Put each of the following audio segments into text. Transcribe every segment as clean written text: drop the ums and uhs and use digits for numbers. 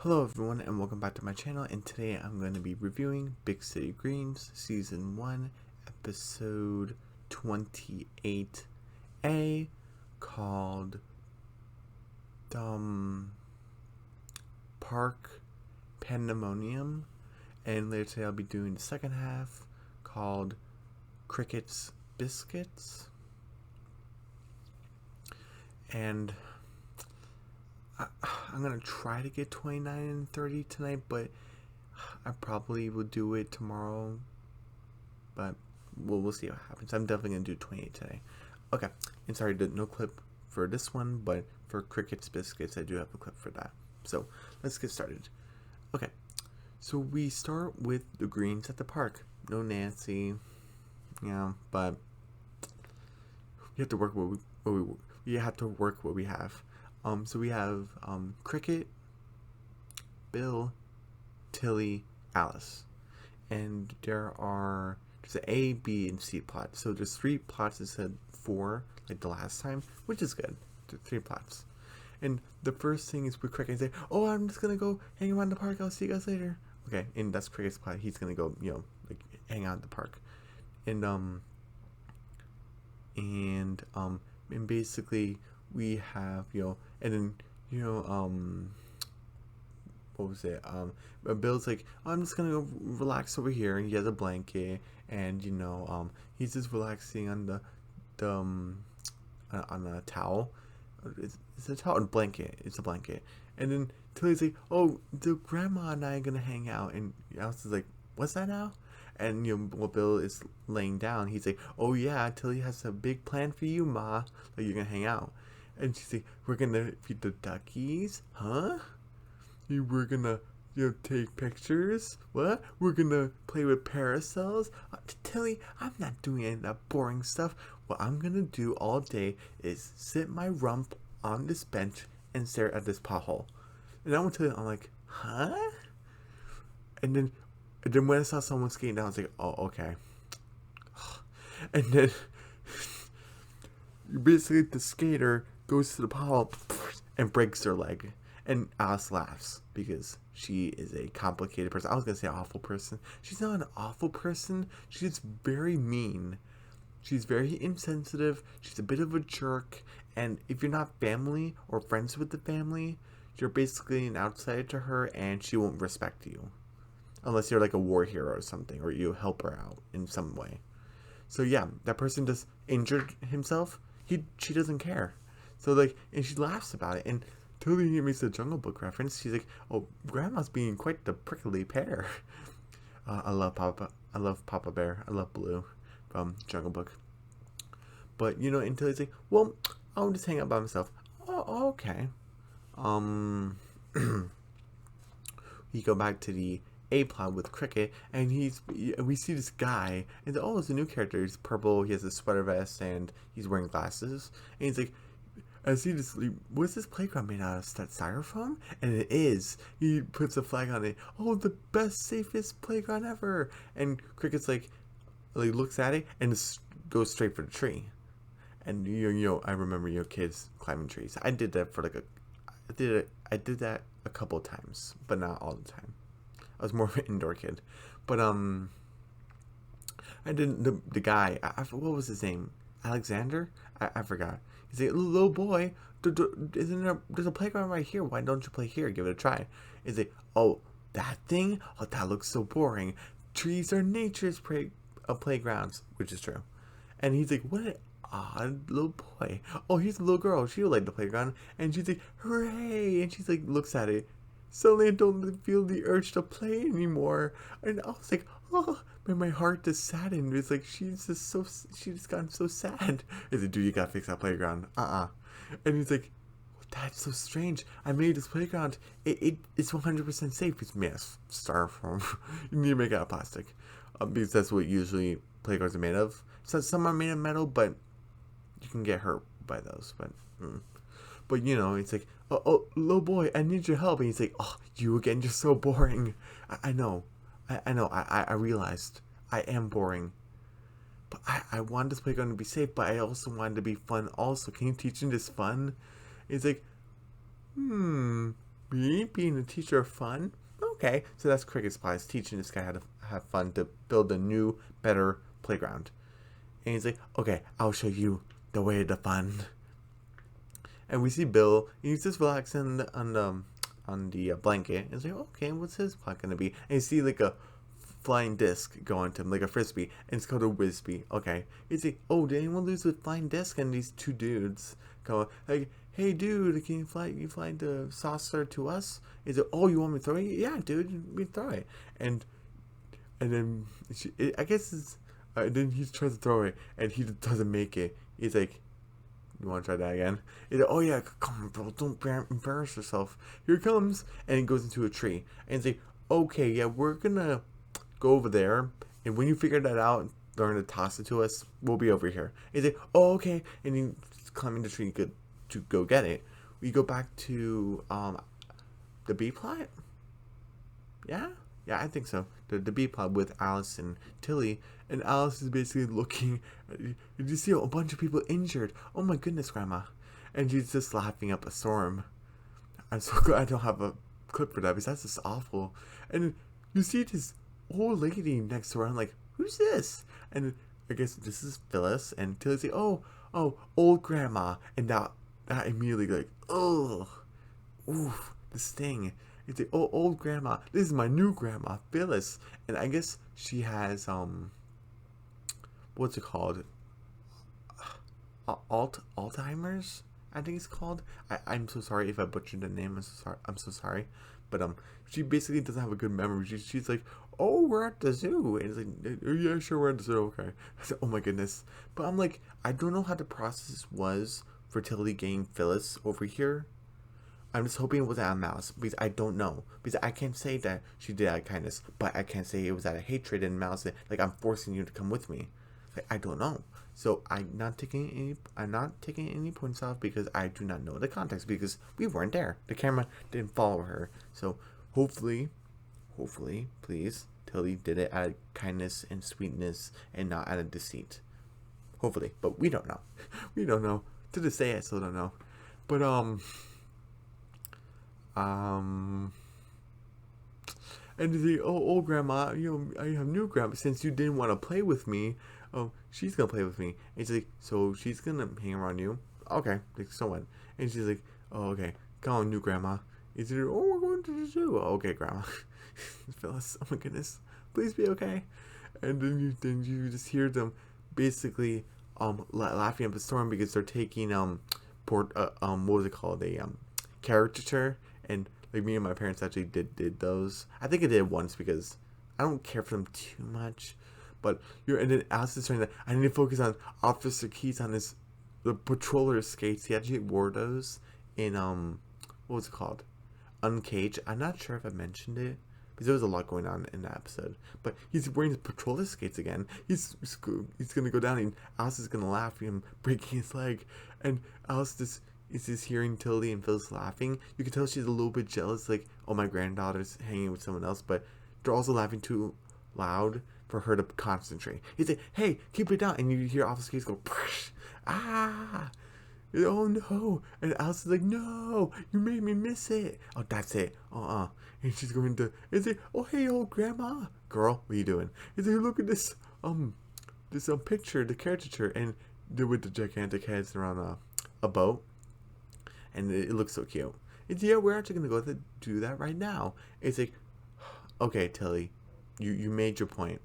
Hello everyone and welcome back to my channel, and today I'm going to be reviewing Big City Greens Season 1 Episode 28A called Park Pandemonium, and later today I'll be doing the second half called Cricket's Biscuits. And I'm gonna try to get 29 and 30 tonight, but I probably will do it tomorrow. But we'll see what happens. I'm definitely gonna do 28 today. Okay, and sorry, no clip for this one, but for Cricket's Biscuits, I do have a clip for that. So let's get started. Okay, so we start with the Greens at the park. No Nancy, but you have to work what we have. So we have Cricket, Bill, Tilly, Alice, and there's an A, B, and C plot. So there's 3 plots instead of 4 like the last time, which is good. 3 plots. And the first thing is with Cricket and say, "Oh, I'm just gonna go hang around the park. I'll see you guys later." Okay, and that's Cricket's plot. He's gonna go, like hang out at the park, and basically we have and then what was it? Bill's like, "Oh, I'm just gonna go relax over here," and he has a blanket, and he's just relaxing on on a towel. It's a towel, blanket. It's a blanket, and then Tilly's like, "Oh, the grandma and I are gonna hang out," and Alice is like, "What's that now?" And while Bill is laying down, he's like, "Oh yeah, Tilly has a big plan for you, Ma. Like you're gonna hang out." And she's like, "We're gonna feed the duckies, huh? We're gonna, take pictures. What? We're gonna play with parasols." Tilly, I'm not doing any of that boring stuff. What I'm gonna do all day is sit my rump on this bench and stare at this pothole. And I went to, I'm like, huh? And then when I saw someone skating down, I was like, "Oh, okay." And then basically the skater goes to the pothole and breaks her leg. And Alice laughs because she is a complicated person. I was going to say awful person. She's not an awful person. She's very mean. She's very insensitive. She's a bit of a jerk. And if you're not family or friends with the family, you're basically an outsider to her, and she won't respect you. Unless you're like a war hero or something, or you help her out in some way. So yeah, that person just injured himself. She doesn't care. So and she laughs about it. And Tilly makes a Jungle Book reference. She's like, "Oh, Grandma's being quite the prickly pear." I love Papa. I love Papa Bear. I love Blue from Jungle Book. But and Tilly's like, "Well, I'll just hang out by myself." Oh, okay. We go back to the A plot with Cricket, and we see this guy, and it's a new character. He's purple. He has a sweater vest, and he's wearing glasses. And he's like, I see this. What's this playground made out of? That styrofoam? And it is. He puts a flag on it. "Oh, the best, safest playground ever!" And Cricket's like looks at it and just goes straight for the tree. And I remember kids climbing trees. I did that for I did that a couple times, but not all the time. I was more of an indoor kid. But I did the guy. What was his name? Alexander? I forgot. He's like, "Little boy, there's a playground right here. Why don't you play here? Give it a try." He's like, "Oh, that thing? Oh, that looks so boring. Trees are nature's playgrounds," which is true. And he's like, "What an odd little boy. Oh, here's a little girl. She'll like the playground." And she's like, "Hooray!" And she's like, looks at it. Suddenly I don't feel the urge to play anymore. And I was like, "Oh," and my heart just saddened. It's like she's just gotten so sad. He's like, "Dude, you gotta fix that playground." And he's like, "That's so strange. I made this playground. It's 100% safe. It's made of styrofoam. You need to make it out of plastic, because that's what usually playgrounds are made of. So some are made of metal, but you can get hurt by those. But it's like, oh, little boy, I need your help." And he's like, "Oh, you again? You're so boring." I know. I know. I realized I am boring. But I want this playground to be safe, but I also want it to be fun also. Can you teach me this fun? It's like, Me being a teacher of fun? Okay, so that's cricket supplies, teaching this guy how to have fun to build a new, better playground. And he's like, okay, I'll show you the way to fun. And we see Bill, he's just relaxing on the blanket. And he's like, okay, what's his plot gonna be? And you see like a flying disc going to him, like a frisbee, and it's called a whizbee. Okay, he's like, oh, did anyone lose with flying disc? And these two dudes go like, hey, dude, can you fly? You fly the saucer to us? He's like, oh, you want me to throw it? Yeah, dude, we throw it. And then I guess it's. Then he tries to throw it, and he doesn't make it. He's like, you want to try that again? He's like, oh yeah, come on, bro, don't embarrass yourself. Here it comes, and he goes into a tree, and he's like, okay, yeah, we're gonna go over there, and when you figure that out, learn to toss it to us. We'll be over here. He's like, oh okay, and he's climbing the tree to go get it. We go back to the B plot. Yeah, yeah, I think so. The B plot with Alice and Tilly, and Alice is basically looking. You see a bunch of people injured. Oh my goodness, Grandma! And she's just laughing up a storm. I'm so glad I don't have a clip for that because that's just awful. And you see this old lady next to her. I'm like, who's this? And I guess this is Phyllis. And Tilly's like, oh, old Grandma. And that immediately like, oh, oof, the sting. It's like, oh, old Grandma. This is my new Grandma, Phyllis. And I guess she has what's it called? Alzheimer's, I think it's called. I'm so sorry if I butchered the name. I'm so sorry. But she basically doesn't have a good memory. She's like, oh, we're at the zoo. And it's like, yeah, sure, we're at the zoo. Okay. I said, oh my goodness. But I'm like, I don't know how the process was for Tilly getting Phyllis over here. I'm just hoping it was out of malice because I don't know. Because I can't say that she did out of kindness, but I can't say it was out of hatred and malice. Like I'm forcing you to come with me. Like, I don't know. So I'm not taking any points off because I do not know the context because we weren't there. The camera didn't follow her. So hopefully, please, Tilly did it out of kindness and sweetness and not out of deceit. Hopefully, but we don't know. We don't know. To this day, I still don't know. But and they say, oh, old Grandma, I have new Grandma. Since you didn't want to play with me, she's gonna play with me. And she's like, so she's gonna hang around you? Okay, like so what? And she's like, oh, okay, come on, new Grandma. Is it? Oh, we're going to the zoo. Oh, okay, Grandma. Phyllis, oh my goodness, please be okay. And then you just hear them basically laughing up a storm because they're taking what was it called, a caricature. And like me and my parents actually did those. I think I did once because I don't care for them too much. But and then Alice is trying to. I need to focus on Officer Keys on the patroller skates. He actually wore those in what was it called? Uncaged. I'm not sure if I mentioned it because there was a lot going on in that episode. But he's wearing his patroller skates again. He's gonna go down and Alice is gonna laugh at him breaking his leg, and Alice is just hearing Tilly and Phyllis laughing. You can tell she's a little bit jealous, like, oh, my granddaughter's hanging with someone else, but they're also laughing too loud for her to concentrate. He's like, hey, keep it down. And you hear Officer Case go, ah, oh no. And Alice is like, no, you made me miss it. Oh, that's it. And she's going to, is it, oh, hey, old Grandma. Girl, what are you doing? He's like, look at this picture, the caricature. And they're with the gigantic heads around a boat. And it looks so cute. It's, yeah, we're actually going to go do that right now. It's like, okay, Tilly, you made your point.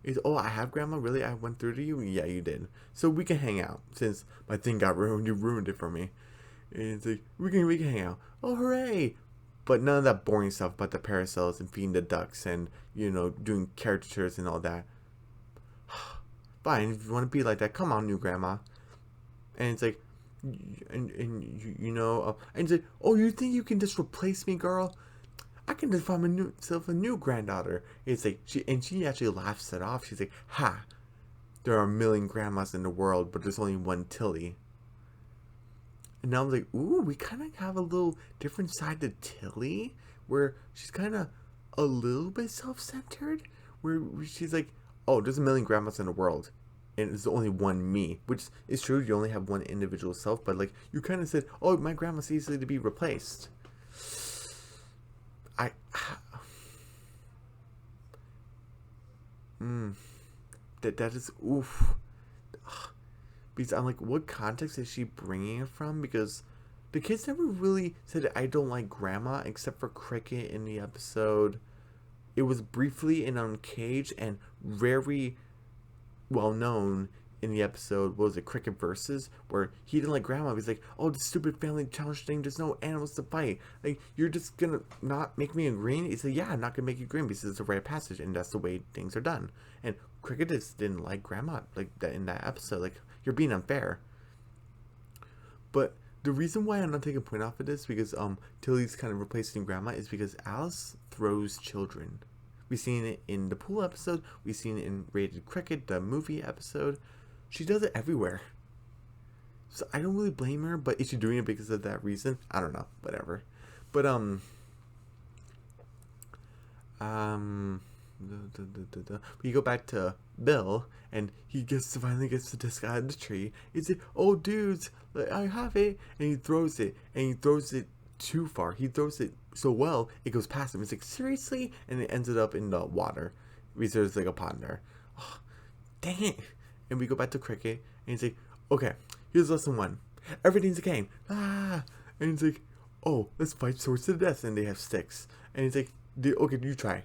It's, oh, I have Grandma? Really? I went through to you? Yeah, you did. So we can hang out. Since my thing got ruined, you ruined it for me. And it's like, we can hang out. Oh, hooray! But none of that boring stuff about the parasols and feeding the ducks and, doing caricatures and all that. Fine, if you want to be like that, come on, new Grandma. And it's like, and it's like, oh, you think you can just replace me, girl? I can just find myself a new granddaughter. It's like she actually laughs it off. She's like, ha, there are a million grandmas in the world, but there's only one Tilly. And now I'm like, ooh, we kind of have a little different side to Tilly, where she's kind of a little bit self-centered, where she's like, oh, there's a million grandmas in the world. And it's only one me, which is true. You only have one individual self, but like you kind of said, oh, my grandma's easily to be replaced. I mm, that is oof. Because I'm like, what context is she bringing it from? Because the kids never really said I don't like grandma, except for Cricket in the episode. It was briefly in Uncaged and very well known in the episode. What was it, Cricket Versus, where he didn't like grandma. He's like, oh, the stupid family challenge thing. There's no animals to fight. Like, you're just gonna not make me a green? He said, yeah, I'm not gonna make you green because it's a rite of passage, and that's the way things are done. And Cricket just didn't like grandma like that in that episode. Like, you're being unfair. But the reason why I'm not taking a point off of this because Tilly's kind of replacing grandma is because Alice throws children. We've seen it in the pool episode. We've seen it in Rated Cricket, the movie episode. She does it everywhere. So I don't really blame her, but is she doing it because of that reason? I don't know. Whatever. But we go back to Bill, and he finally gets the disc out of the tree. He's like, "Oh, dudes, I have it," and he throws it, too far. He throws it so well it goes past him. He's like, "Seriously?" And it ends up in the water because there's like a pond there. Oh, dang it! And we go back to Cricket, and he's like, "Okay, here's lesson one. Everything's a game." Ah, and he's like, "Oh, let's fight swords to the death," and they have sticks. And he's like, "Okay, you try."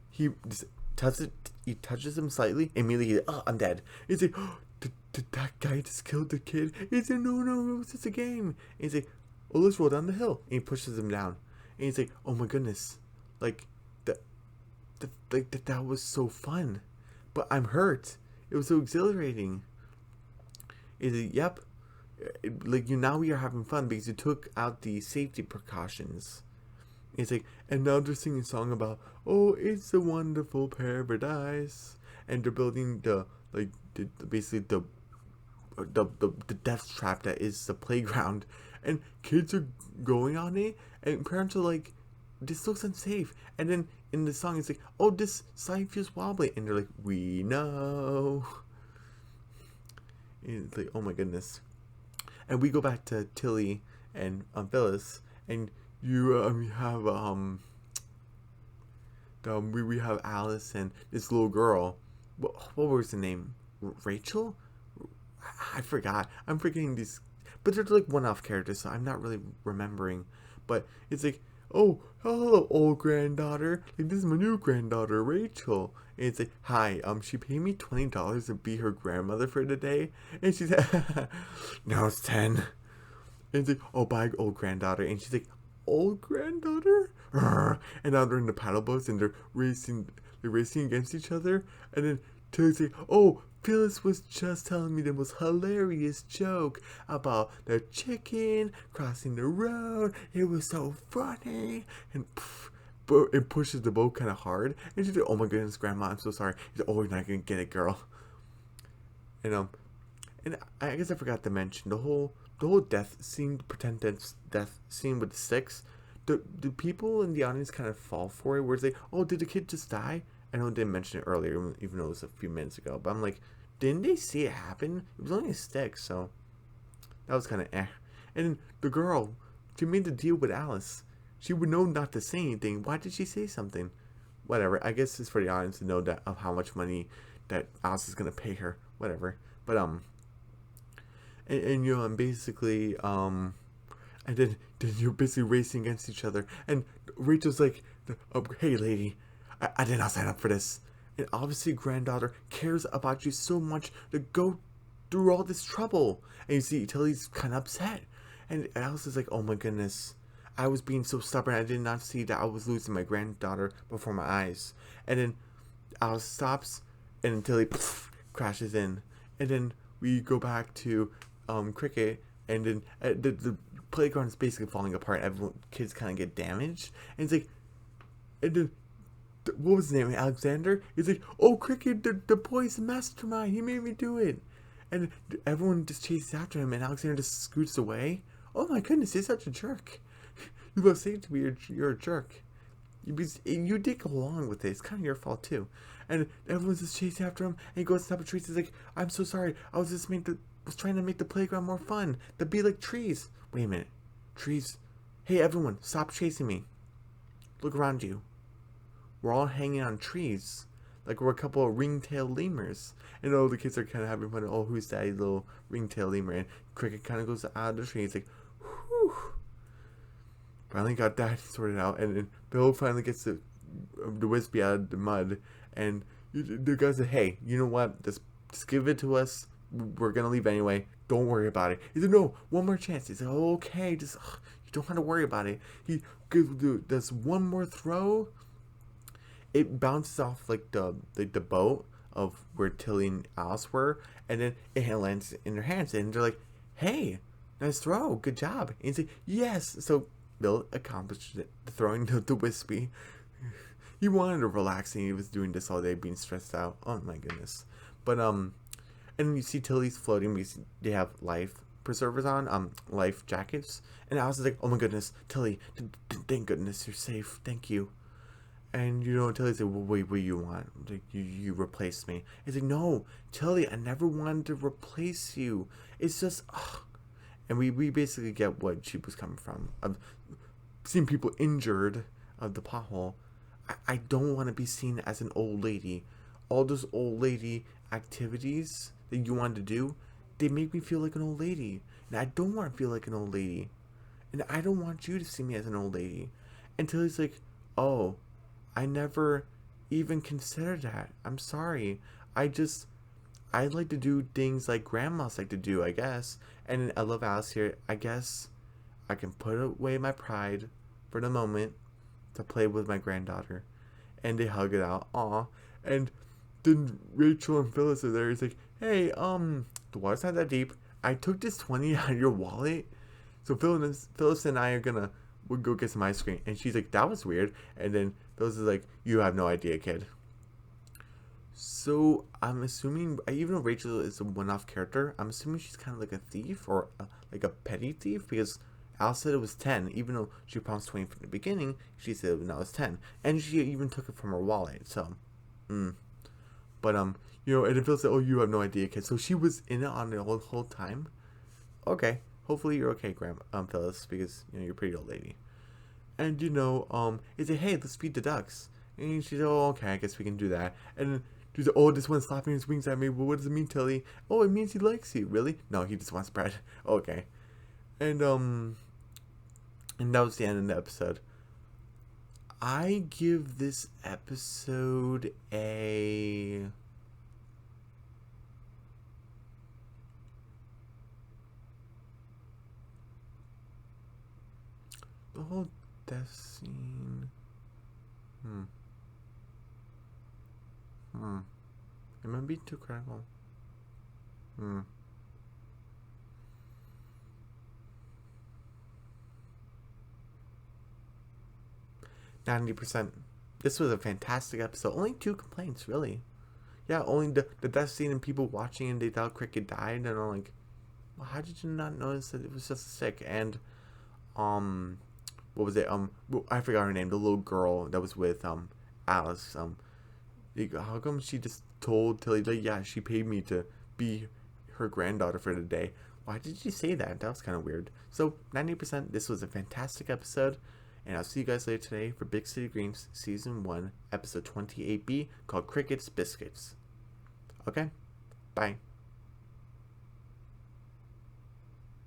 He just touches him slightly, immediately he's like, "Oh, I'm dead." He's like, oh, did that guy just kill the kid? He's like, no, it was just a game. And he's like, "Oh, let's roll down the hill." And he pushes him down. And he's like, "Oh my goodness. Like, that was so fun. But I'm hurt. It was so exhilarating." He's like, "Yep. Like, now we are having fun because you took out the safety precautions." It's like, and now they're singing a song about, "Oh, it's a wonderful paradise," and they're building basically the death trap that is the playground, and kids are going on it, and parents are like, "This looks unsafe." And then in the song, it's like, "Oh, this slide feels wobbly," and they're like, "We know." And it's like, oh my goodness. And we go back to Tilly and Phyllis, and we have we have Alice and this little girl. What was the name? Rachel? I forgot. I'm forgetting these, but they're like one-off characters, so I'm not really remembering. But it's like, "Oh, hello, old granddaughter. Like, this is my new granddaughter, Rachel." And it's like, "Hi, she paid me $20 to be her grandmother for the day," and she said, "No, it's 10." And it's like, "Oh, bye, old granddaughter." And she's like, "Old granddaughter?" And now they're in the paddle boats and they're racing against each other. And then Tilly's like, "Oh, Phyllis was just telling me the most hilarious joke about the chicken crossing the road. It was so funny." And it pushes the boat kind of hard. And she's like, "Oh my goodness, Grandma, I'm so sorry." He's like, "Oh, you're not gonna get it, girl." And I guess I forgot to mention the whole death scene, pretend death scene with the sticks. The people in the audience kind of fall for it, where it's like, "Oh, did the kid just die?" I know I didn't mention it earlier, even though it was a few minutes ago. But I'm like, didn't they see it happen? It was only a stick, so that was kind of eh. And then the girl, she made the deal with Alice. She would know not to say anything. Why did she say something? Whatever. I guess it's for the audience to know that of how much money that Alice is gonna pay her. Whatever. But and basically and then you're basically racing against each other, and Rachel's like, "Hey lady, I did not sign up for this." And obviously granddaughter cares about you so much to go through all this trouble, and you see Tilly's kind of upset, and Alice is like, "Oh my goodness, I was being so stubborn. I did not see that I was losing my granddaughter before my eyes." And then Alice stops, and then Tilly crashes in, and then we go back to Cricket, and then the playground is basically falling apart. Kids kind of get damaged, and it's like, and then what was his name? Alexander. He's like, "Oh, Cricket, the boy's a mastermind. He made me do it." And everyone just chases after him, and Alexander just scoots away. Oh my goodness, he's such a jerk. You love saying to me, you're a jerk. You did go along with it. It's kind of your fault too. And everyone's just chasing after him, and he goes to top of trees. He's like, "I'm so sorry. I was just trying to make the playground more fun. To be like trees." Wait a minute, trees. Hey everyone, stop chasing me. Look around you. We're all hanging on trees. Like we're a couple of ringtail lemurs. And all the kids are kind of having fun. Oh, who's that little ringtail lemur? And Cricket kind of goes out of the tree. He's like, whew. Finally got that sorted out. And then Bill finally gets the wispy out of the mud. And the guy said, hey, you know what? Just give it to us. We're going to leave anyway. Don't worry about it. He said, no, one more chance. He said, okay, just, you don't have to worry about it. He does one more throw. It bounces off like the boat of where Tilly and Alice were, and then it lands in their hands, and they're like, "Hey, nice throw, good job." And he's like, "Yes." So Bill accomplished it, throwing the wispy. He wanted to relax, and he was doing this all day, being stressed out. Oh my goodness! But and then you see Tilly's floating because they have life preservers on, life jackets, and Alice is like, "Oh my goodness, Tilly, thank goodness you're safe, thank you." And Tilly's like, well, wait, what do you want? Like, you replaced me. He's like, no, Tilly, I never wanted to replace you. It's just, ugh. And we basically get what she was coming from. I've seen people injured of the pothole. I don't want to be seen as an old lady. All those old lady activities that you wanted to do, they make me feel like an old lady. And I don't want to feel like an old lady. And I don't want you to see me as an old lady. And Tilly's like, oh, I never even considered that. I'm sorry. I like to do things like grandmas like to do, I guess. And I love Alice here. I guess I can put away my pride for the moment to play with my granddaughter. And they hug it out. Aw. And then Rachel and Phyllis are there. It's like, hey, the water's not that deep. I took this 20 out of your wallet. So Phyllis and I are gonna we'll go get some ice cream. And she's like, that was weird. And then Phyllis is like, you have no idea, kid. So I'm assuming, even though Rachel is a one-off character, I'm assuming she's kind of like a thief or like a petty thief, because Alice said it was 10, even though she promised 20 from the beginning. She said no, it's 10, and she even took it from her wallet. So, but and then Phil said, oh, you have no idea, kid. So she was in it on the whole time. Okay, hopefully you're okay, Phyllis, because you're a pretty old lady. And he said, hey, let's feed the ducks. And she said, oh, okay, I guess we can do that. And she said, oh, this one's slapping his wings at me. Well, what does it mean, Tilly? Oh, it means he likes you. Really? No, he just wants bread. Okay. And that was the end of the episode. I give this episode a... The whole death scene... It might be too critical. 90%. This was a fantastic episode. Only 2 complaints, really. Yeah, only the death scene and people watching and they thought Cricket died, and I'm like, well, how did you not notice that it was just sick? And what was it? I forgot her name. The little girl that was with Alice. How come she just told Tilly, like, yeah, she paid me to be her granddaughter for the day? Why did she say that? That was kind of weird. So 90%. This was a fantastic episode. And I'll see you guys later today for Big City Dreams Season 1, Episode 28B, called Cricket's Biscuits. Okay? Bye.